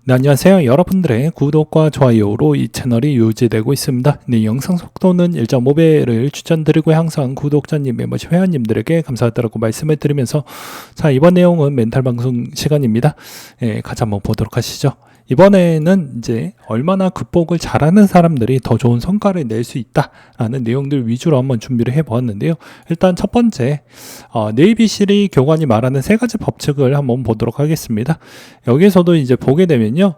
네, 안녕하세요. 여러분들의 구독과 좋아요로 이 채널이 유지되고 있습니다. 네, 영상 속도는 1.5배를 추천드리고 항상 구독자님, 멤버십 회원님들에게 감사하다고 말씀을 드리면서 자, 이번 내용은 멘탈 방송 시간입니다. 같이 한번 보도록 하시죠. 이번에는 이제 얼마나 극복을 잘하는 사람들이 더 좋은 성과를 낼 수 있다라는 내용들 위주로 한번 준비를 해보았는데요. 일단 첫 번째, 네이비실이 교관이 말하는 세 가지 법칙을 한번 보도록 하겠습니다. 여기서도 이제 보게 되면요,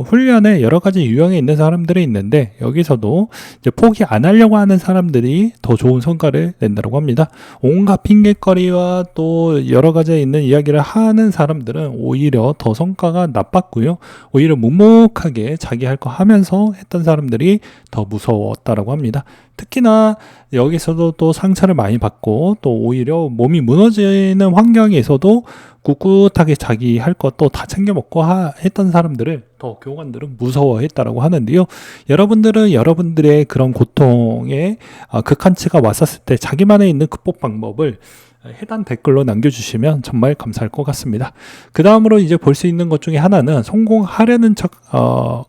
훈련에 여러 가지 유형에 있는 사람들이 있는데 여기서도 이제 포기 안 하려고 하는 사람들이 더 좋은 성과를 낸다고 합니다. 온갖 핑계거리와 또 여러 가지에 있는 이야기를 하는 사람들은 오히려 더 성과가 나빴고요. 오히려 묵묵하게 자기 할 거 하면서 했던 사람들이 더 무서웠다라고 합니다. 특히나 여기서도 또 상처를 많이 받고 또 오히려 몸이 무너지는 환경에서도 꿋꿋하게 자기 할 것도 다 챙겨 먹고 했던 사람들을 더 교관들은 무서워했다라고 하는데요. 여러분들은 여러분들의 그런 고통의 극한치가 왔었을 때 자기만의 있는 극복 방법을 해당 댓글로 남겨주시면 정말 감사할 것 같습니다. 그 다음으로 이제 볼 수 있는 것 중에 하나는 성공하려는 척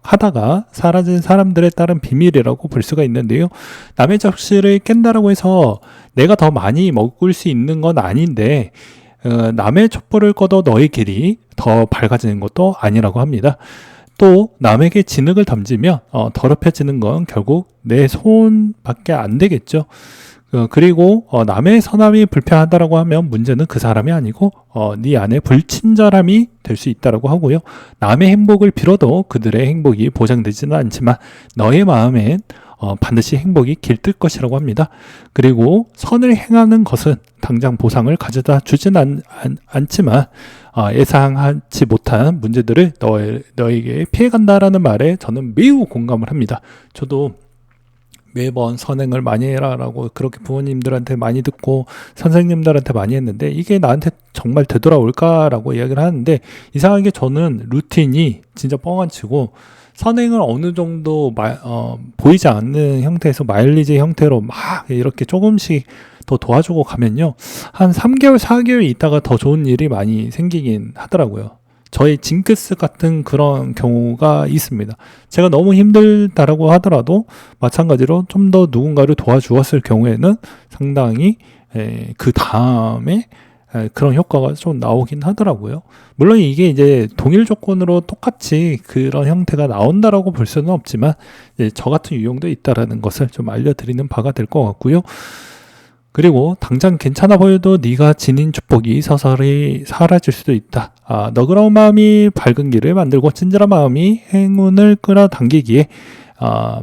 하다가 사라진 사람들에 따른 비밀이라고 볼 수가 있는데요. 남의 적시를 깬다라고 해서 내가 더 많이 먹을 수 있는 건 아닌데 남의 촛불을 꺼도 너의 길이 더 밝아지는 것도 아니라고 합니다. 또 남에게 진흙을 던지면 더럽혀지는 건 결국 내 손밖에 안 되겠죠. 그리고 남의 선함이 불편하다라고 하면 문제는 그 사람이 아니고 네 안에 불친절함이 될 수 있다라고 하고요. 남의 행복을 빌어도 그들의 행복이 보장되지는 않지만 너의 마음엔 반드시 행복이 깃들 것이라고 합니다. 그리고 선을 행하는 것은 당장 보상을 가져다 주지는 않지만 예상하지 못한 문제들을 너에게 피해간다라는 말에 저는 매우 공감을 합니다. 저도 매번 선행을 많이 해라라고 그렇게 부모님들한테 많이 듣고 선생님들한테 많이 했는데 이게 나한테 정말 되돌아올까라고 이야기를 하는데 이상하게 저는 루틴이 진짜 뻥안치고 선행을 어느 정도 보이지 않는 형태에서 마일리지 형태로 막 이렇게 조금씩 더 도와주고 가면요 한 3개월 4개월 있다가 더 좋은 일이 많이 생기긴 하더라고요. 저의 징크스 같은 그런 경우가 있습니다. 제가 너무 힘들다라고 하더라도 마찬가지로 좀 더 누군가를 도와주었을 경우에는 상당히 그 다음에 그런 효과가 좀 나오긴 하더라고요. 물론 이게 이제 동일 조건으로 똑같이 그런 형태가 나온다라고 볼 수는 없지만 저 같은 유형도 있다라는 것을 좀 알려드리는 바가 될 것 같고요. 그리고 당장 괜찮아 보여도 네가 지닌 축복이 서서히 사라질 수도 있다. 너그러운 마음이 밝은 길을 만들고 친절한 마음이 행운을 끌어당기기에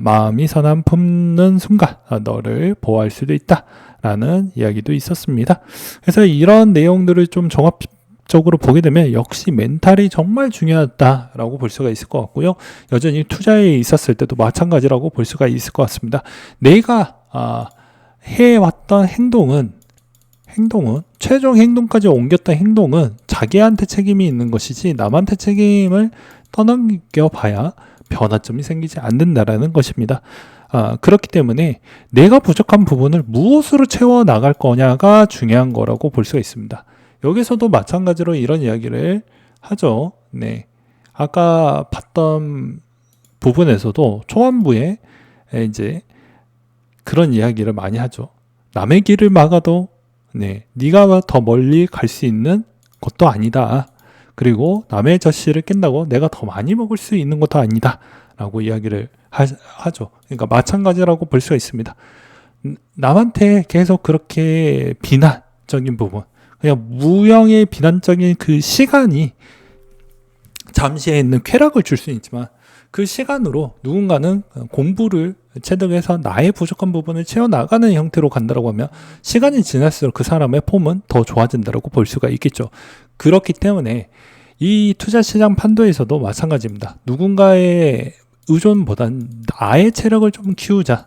마음이 선함 품는 순간 너를 보호할 수도 있다. 라는 이야기도 있었습니다. 그래서 이런 내용들을 좀 종합적으로 보게 되면 역시 멘탈이 정말 중요하다라고 볼 수가 있을 것 같고요. 여전히 투자에 있었을 때도 마찬가지라고 볼 수가 있을 것 같습니다. 내가 해왔던 행동은 최종 행동까지 옮겼던 행동은 자기한테 책임이 있는 것이지 남한테 책임을 떠넘겨 봐야 변화점이 생기지 않는다라는 것입니다. 그렇기 때문에 내가 부족한 부분을 무엇으로 채워 나갈 거냐가 중요한 거라고 볼 수가 있습니다. 여기서도 마찬가지로 이런 이야기를 하죠. 네. 아까 봤던 부분에서도 초반부에 이제 그런 이야기를 많이 하죠. 남의 길을 막아도 네가 더 멀리 갈 수 있는 것도 아니다. 그리고 남의 젖씨를 깬다고 내가 더 많이 먹을 수 있는 것도 아니다. 라고 이야기를 하죠. 그러니까 마찬가지라고 볼 수가 있습니다. 남한테 계속 그렇게 비난적인 부분, 그냥 무형의 비난적인 그 시간이 잠시에 있는 쾌락을 줄 수는 있지만 그 시간으로 누군가는 공부를 체득해서 나의 부족한 부분을 채워나가는 형태로 간다고 하면 시간이 지날수록 그 사람의 폼은 더 좋아진다고 볼 수가 있겠죠. 그렇기 때문에 이 투자시장 판도에서도 마찬가지입니다. 누군가의 의존보단 나의 체력을 좀 키우자.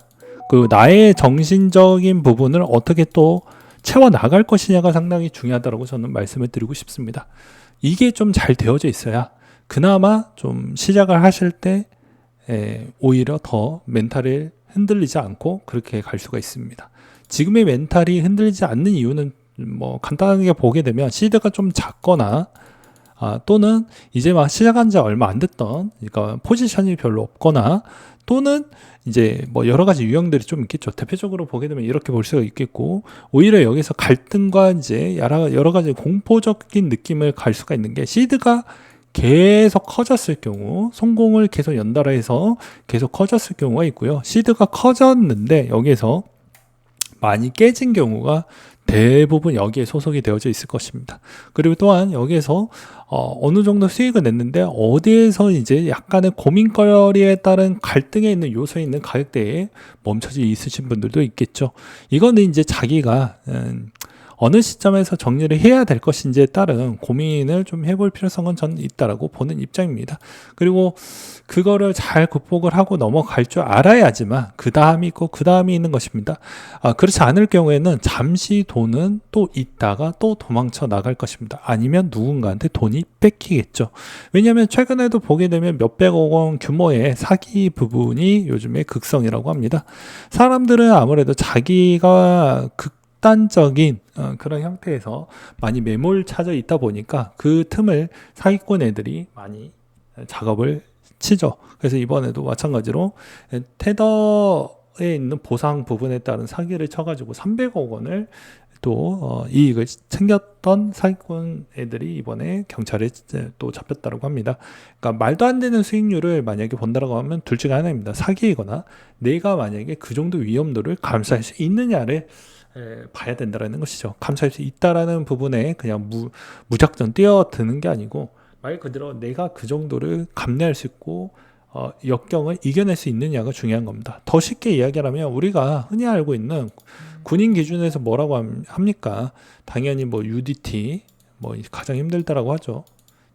그 나의 정신적인 부분을 어떻게 또 채워나갈 것이냐가 상당히 중요하다고 저는 말씀을 드리고 싶습니다. 이게 좀 잘 되어져 있어야 그나마 좀 시작을 하실 때 오히려 더 멘탈이 흔들리지 않고 그렇게 갈 수가 있습니다. 지금의 멘탈이 흔들리지 않는 이유는 뭐 간단하게 보게 되면 시드가 좀 작거나 또는 이제 막 시작한 지 얼마 안 됐던, 그러니까 포지션이 별로 없거나, 또는 이제 뭐 여러 가지 유형들이 좀 있겠죠. 대표적으로 보게 되면 이렇게 볼 수가 있겠고, 오히려 여기서 갈등과 이제 여러 가지 공포적인 느낌을 갈 수가 있는 게, 시드가 계속 커졌을 경우, 성공을 계속 연달아해서 계속 커졌을 경우가 있고요. 시드가 커졌는데 여기에서 많이 깨진 경우가 대부분 여기에 소속이 되어져 있을 것입니다. 그리고 또한 여기에서 어느 정도 수익을 냈는데 어디에서 이제 약간의 고민거리에 따른 갈등에 있는 요소에 있는 가격대에 멈춰져 있으신 분들도 있겠죠. 이거는 이제 자기가 어느 시점에서 정리를 해야 될 것인지에 따른 고민을 좀 해볼 필요성은 저는 있다라고 보는 입장입니다. 그리고 그거를 잘 극복을 하고 넘어갈 줄 알아야지만 그 다음이 있고 그 다음이 있는 것입니다. 그렇지 않을 경우에는 잠시 돈은 또 있다가 또 도망쳐 나갈 것입니다. 아니면 누군가한테 돈이 뺏기겠죠. 왜냐하면 최근에도 보게 되면 몇백억 원 규모의 사기 부분이 요즘에 극성이라고 합니다. 사람들은 아무래도 자기가 극단적인 그런 형태에서 많이 매몰 찾아 있다 보니까 그 틈을 사기꾼 애들이 많이 작업을 치죠. 그래서 이번에도 마찬가지로 테더에 있는 보상 부분에 따른 사기를 쳐가지고 300억 원을 또 이익을 챙겼던 사기꾼 애들이 이번에 경찰에 또 잡혔다고 합니다. 그러니까 말도 안 되는 수익률을 만약에 본다라고 하면 둘 중에 하나입니다. 사기이거나 내가 만약에 그 정도 위험도를 감수할 수 있느냐를 봐야 된다는 것이죠. 감수할 수 있다라는 부분에 그냥 무작정 뛰어드는 게 아니고, 말 그대로 내가 그 정도를 감내할 수 있고 역경을 이겨낼 수 있느냐가 중요한 겁니다. 더 쉽게 이야기하면 우리가 흔히 알고 있는 군인 기준에서 뭐라고 합니까? 당연히 뭐 UDT 뭐 가장 힘들다라고 하죠.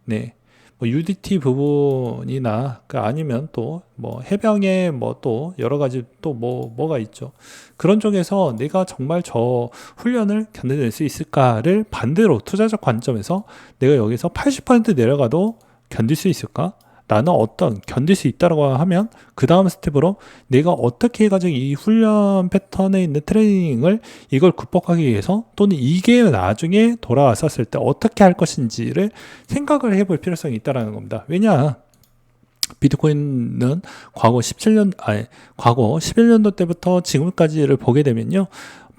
네. 뭐 UDT 부분이나 아니면 또 뭐 해병에 뭐 또 여러 가지 또 뭐가 있죠. 그런 쪽에서 내가 정말 저 훈련을 견뎌낼 수 있을까를 반대로 투자적 관점에서 내가 여기서 80% 내려가도 견딜 수 있을까? 나는 견딜 수 있다고 하면 그 다음 스텝으로 내가 어떻게 해가지고 이 훈련 패턴에 있는 트레이닝을 이걸 극복하기 위해서, 또는 이게 나중에 돌아왔었을 때 어떻게 할 것인지를 생각을 해볼 필요성이 있다는 겁니다. 왜냐, 비트코인은 과거 11년도 때부터 지금까지를 보게 되면요,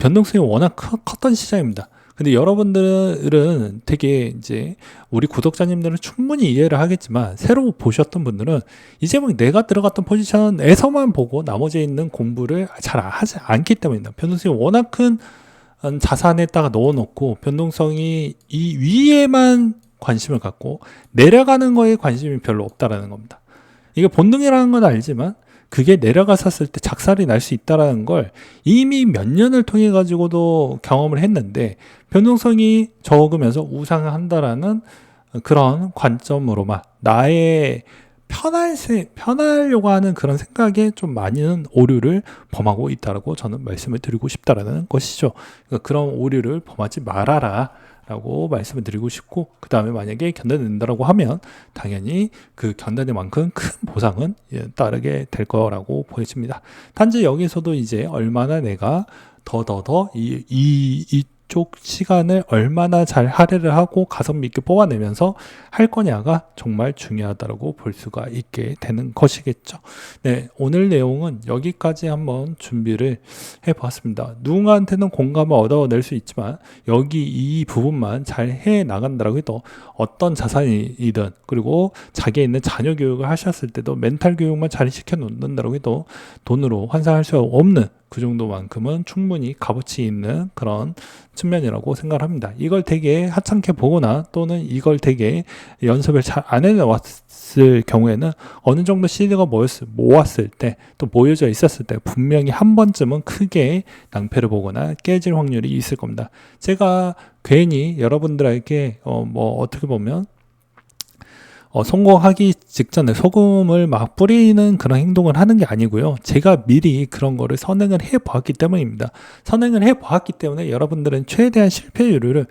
변동성이 워낙 컸던 시장입니다. 근데 여러분들은 되게 이제 우리 구독자님들은 충분히 이해를 하겠지만, 새로 보셨던 분들은 이제 뭐 내가 들어갔던 포지션에서만 보고 나머지 있는 공부를 잘 하지 않기 때문입니다. 변동성이 워낙 큰 자산에다가 넣어놓고 변동성이 이 위에만 관심을 갖고 내려가는 거에 관심이 별로 없다라는 겁니다. 이게 본능이라는 건 알지만 그게 내려갔었을 때 작살이 날 수 있다는 걸 이미 몇 년을 통해 가지고도 경험을 했는데, 변동성이 적으면서 우상한다라는 그런 관점으로만 나의 편하려고 하는 그런 생각에 좀 많은 오류를 범하고 있다라고 저는 말씀을 드리고 싶다라는 것이죠. 그러니까 그런 오류를 범하지 말아라 라고 말씀을 드리고 싶고, 그 다음에 만약에 견뎌낸다라고 하면 당연히 그 견뎌낼 만큼 큰 보상은 따르게 될 거라고 보여집니다. 단지 여기서도 이제 얼마나 내가 이쪽 시간을 얼마나 잘 할애를 하고 가성비 있게 뽑아내면서 할 거냐가 정말 중요하다고 볼 수가 있게 되는 것이겠죠. 네, 오늘 내용은 여기까지 한번 준비를 해보았습니다. 누군가한테는 공감을 얻어낼 수 있지만 여기 이 부분만 잘 해 나간다라고 해도 어떤 자산이든, 그리고 자기에 있는 자녀 교육을 하셨을 때도 멘탈 교육만 잘 시켜 놓는다라고 해도 돈으로 환산할 수 없는 그 정도만큼은 충분히 값어치 있는 그런 측면이라고 생각을 합니다. 이걸 되게 하찮게 보거나, 또는 이걸 되게 연습을 잘 안 해왔을 경우에는 어느 정도 시드가 모았을 때, 또 모여져 있었을 때 분명히 한 번쯤은 크게 낭패를 보거나 깨질 확률이 있을 겁니다. 제가 괜히 여러분들에게 어떻게 보면 성공하기 직전에 소금을 막 뿌리는 그런 행동을 하는 게 아니고요. 제가 미리 그런 거를 선행을 해보았기 때문입니다. 선행을 해보았기 때문에 여러분들은 최대한 실패율을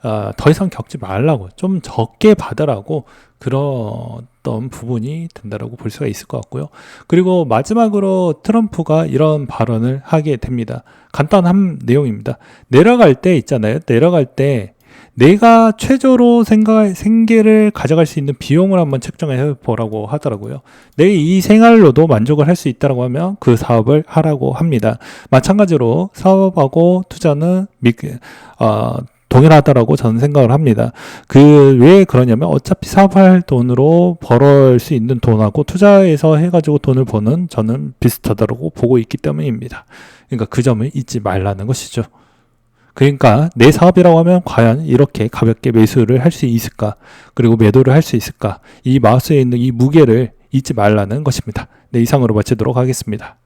더 이상 겪지 말라고, 좀 적게 받으라고 그랬던 부분이 된다라고 볼 수가 있을 것 같고요. 그리고 마지막으로 트럼프가 이런 발언을 하게 됩니다. 간단한 내용입니다. 내려갈 때 있잖아요. 내려갈 때 내가 최저로 생계를 가져갈 수 있는 비용을 한번 책정해 보라고 하더라고요. 내 이 생활로도 만족을 할 수 있다고 하면 그 사업을 하라고 합니다. 마찬가지로 사업하고 투자는 동일하다라고 저는 생각을 합니다. 왜 그러냐면 어차피 사업할 돈으로 벌을 수 있는 돈하고 투자해서 해가지고 돈을 버는 저는 비슷하다고 보고 있기 때문입니다. 그러니까 그 점을 잊지 말라는 것이죠. 그러니까 내 사업이라고 하면 과연 이렇게 가볍게 매수를 할 수 있을까? 그리고 매도를 할 수 있을까? 이 마우스에 있는 이 무게를 잊지 말라는 것입니다. 네, 이상으로 마치도록 하겠습니다.